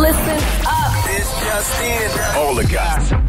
Listen up. It's just in. All the gossip.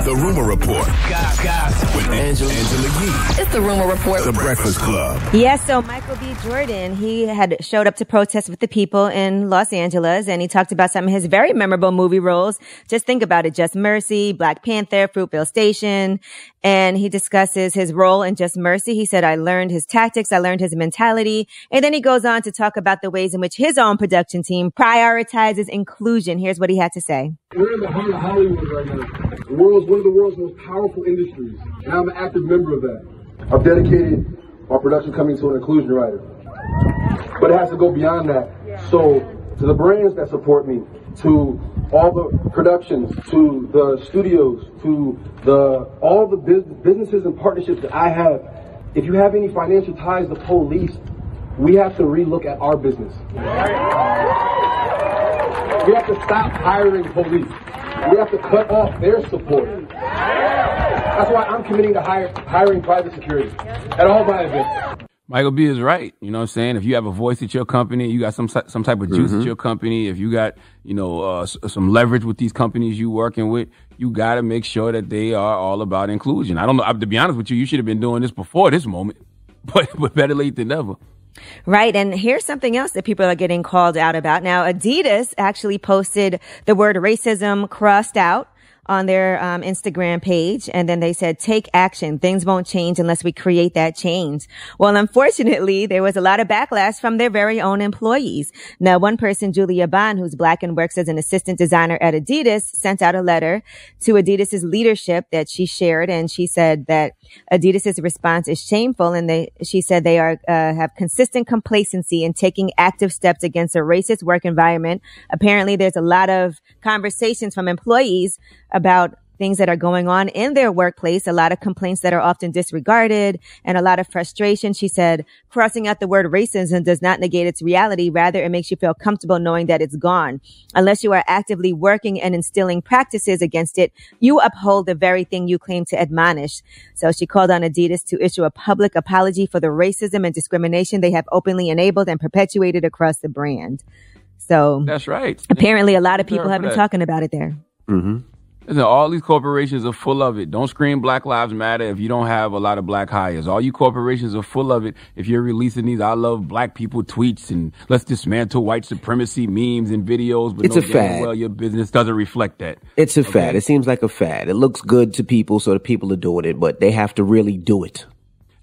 The Rumor Report. Gossip. With Angela Yee. It's the Rumor Report. The Breakfast Club. Yes, so Michael B. Jordan, he had showed up to protest with the people in Los Angeles, and he talked about some of his very memorable movie roles. Just think about it. Just Mercy, Black Panther, Fruitvale Station. And he discusses his role in Just Mercy. He said, I learned his tactics. I learned his mentality. And then he goes on to talk about the ways in which his own production team prioritizes inclusion. Here's what he had to say. We're in the heart of Hollywood right now. The world's one of the world's most powerful industries, and I'm an active member of that. I've dedicated my production company to an inclusion writer, but it has to go beyond that. So, to the brands that support me, to all the productions, to the studios, to all the businesses and partnerships that I have, if you have any financial ties to police, we have to relook at our business. We have to stop hiring police. We have to cut off their support. That's why I'm committing to hiring private security at all my events. Michael B is right. You know what I'm saying? If you have a voice at your company, you got some type of juice at your company, if you got, some leverage with these companies you working with, you got to make sure that they are all about inclusion. I don't know. To be honest with you, you should have been doing this before this moment, but better late than never. Right. And here's something else that people are getting called out about. Now, Adidas actually posted the word racism crossed out on their Instagram page. And then they said, take action. Things won't change unless we create that change. Well, unfortunately, there was a lot of backlash from their very own employees. Now, one person, Julia Bond, who's Black and works as an assistant designer at Adidas, sent out a letter to Adidas's leadership that she shared. And she said that Adidas's response is shameful. And she said they have consistent complacency in taking active steps against a racist work environment. Apparently, there's a lot of conversations from employees about things that are going on in their workplace, a lot of complaints that are often disregarded, and a lot of frustration. She said, crossing out the word racism does not negate its reality. Rather, it makes you feel comfortable knowing that it's gone. Unless you are actively working and instilling practices against it, you uphold the very thing you claim to admonish. So she called on Adidas to issue a public apology for the racism and discrimination they have openly enabled and perpetuated across the brand. So that's right. Apparently, a lot of people have been talking about it there. Mm-hmm. Listen, all these corporations are full of it. Don't scream Black Lives Matter if you don't have a lot of black hires. All you corporations are full of it if you're releasing these I love black people tweets and let's dismantle white supremacy memes and videos. But it's a fad. Well, your business doesn't reflect that. It's a fad. It seems like a fad. It looks good to people, so the people are doing it, but they have to really do it.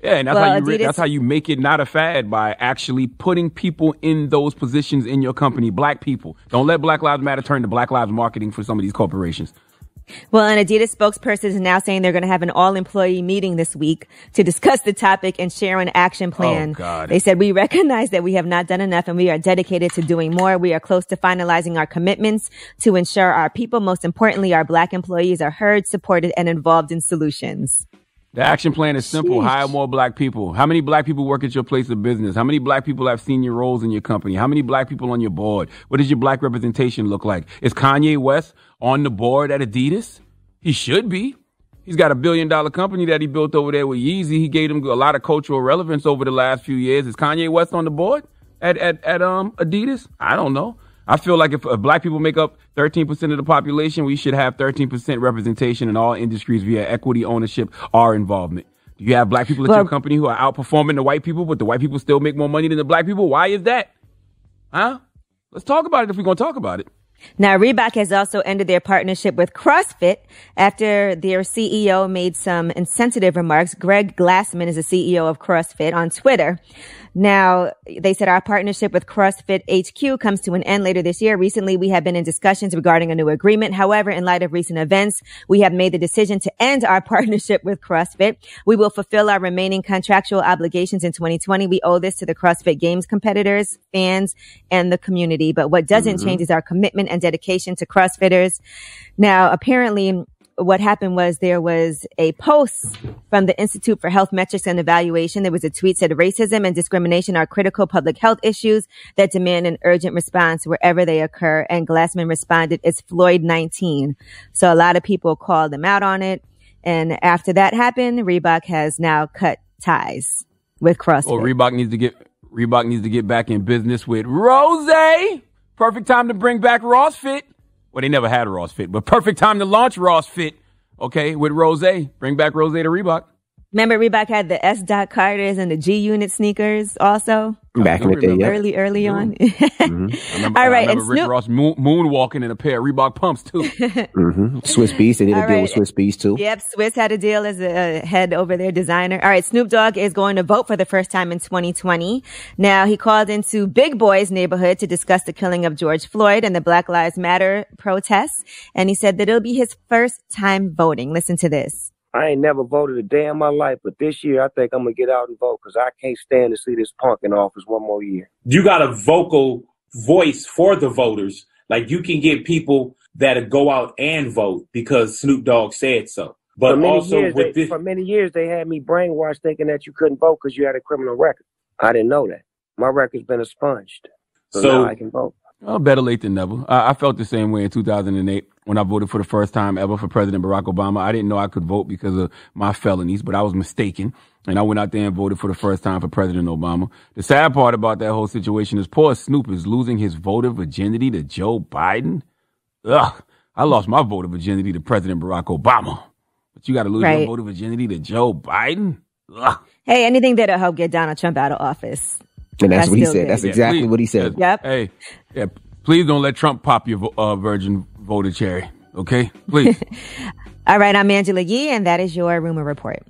Yeah, and that's how you make it not a fad, by actually putting people in those positions in your company, black people. Don't let Black Lives Matter turn to Black Lives Marketing for some of these corporations. Well, an Adidas spokesperson is now saying they're going to have an all-employee meeting this week to discuss the topic and share an action plan. Oh, God. They said, we recognize that we have not done enough and we are dedicated to doing more. We are close to finalizing our commitments to ensure our people, most importantly, our black employees, are heard, supported, and involved in solutions. The action plan is simple. Hire more black people. How many black people work at your place of business? How many black people have senior roles in your company? How many black people on your board? What does your black representation look like? Is Kanye West on the board at Adidas? He should be. He's got $1 billion company that he built over there with Yeezy. He gave him a lot of cultural relevance over the last few years. Is Kanye West on the board at Adidas? I don't know. I feel like if black people make up 13% of the population, we should have 13% representation in all industries via equity, ownership, or involvement. Do you have black people at your company who are outperforming the white people, but the white people still make more money than the black people? Why is that? Huh? Let's talk about it if we're going to talk about it. Now, Reebok has also ended their partnership with CrossFit after their CEO made some insensitive remarks. Greg Glassman is the CEO of CrossFit on Twitter. Now, they said our partnership with CrossFit HQ comes to an end later this year. Recently, we have been in discussions regarding a new agreement. However, in light of recent events, we have made the decision to end our partnership with CrossFit. We will fulfill our remaining contractual obligations in 2020. We owe this to the CrossFit Games competitors, fans, and the community. But what doesn't change is our commitment and dedication to CrossFitters. Now, apparently, what happened was there was a post from the Institute for Health Metrics and Evaluation. There was a tweet said racism and discrimination are critical public health issues that demand an urgent response wherever they occur. And Glassman responded, it's Floyd 19. So a lot of people called him out on it. And after that happened, Reebok has now cut ties with CrossFit. Well, Reebok needs to get back in business with Rose. Perfect time to bring back Ross Fit. Well, they never had Ross Fit, but perfect time to launch Ross Fit. Okay, with Rose. Bring back Rose to Reebok. Remember Reebok had the S. Carters and the G Unit sneakers also? Back in the day, yeah. Early on. Mm-hmm. All right. I remember Rick Ross moonwalking in a pair of Reebok pumps, too. Swiss Beats. They did a deal with Swiss Beats, too. Yep. Swiss had a deal as a head over their designer. All right. Snoop Dogg is going to vote for the first time in 2020. Now, he called into Big Boy's neighborhood to discuss the killing of George Floyd and the Black Lives Matter protests. And he said that it'll be his first time voting. Listen to this. I ain't never voted a day in my life, but this year I think I'm going to get out and vote because I can't stand to see this punk in office one more year. You got a vocal voice for the voters. Like, you can get people that go out and vote because Snoop Dogg said so. But for many years, they had me brainwashed thinking that you couldn't vote because you had a criminal record. I didn't know that. My record's been expunged. So now I can vote. Well, better late than never. I felt the same way in 2008 when I voted for the first time ever for President Barack Obama. I didn't know I could vote because of my felonies, but I was mistaken. And I went out there and voted for the first time for President Obama. The sad part about that whole situation is poor Snoop is losing his voter virginity to Joe Biden. Ugh, I lost my voter virginity to President Barack Obama. But you got to lose your voter virginity to Joe Biden? Ugh. Hey, anything that'll help get Donald Trump out of office. And that's what he said. That's exactly what he said. Yep. Hey, please don't let Trump pop your virgin voter cherry. Okay? Please. All right. I'm Angela Yee, and that is your Rumor Report.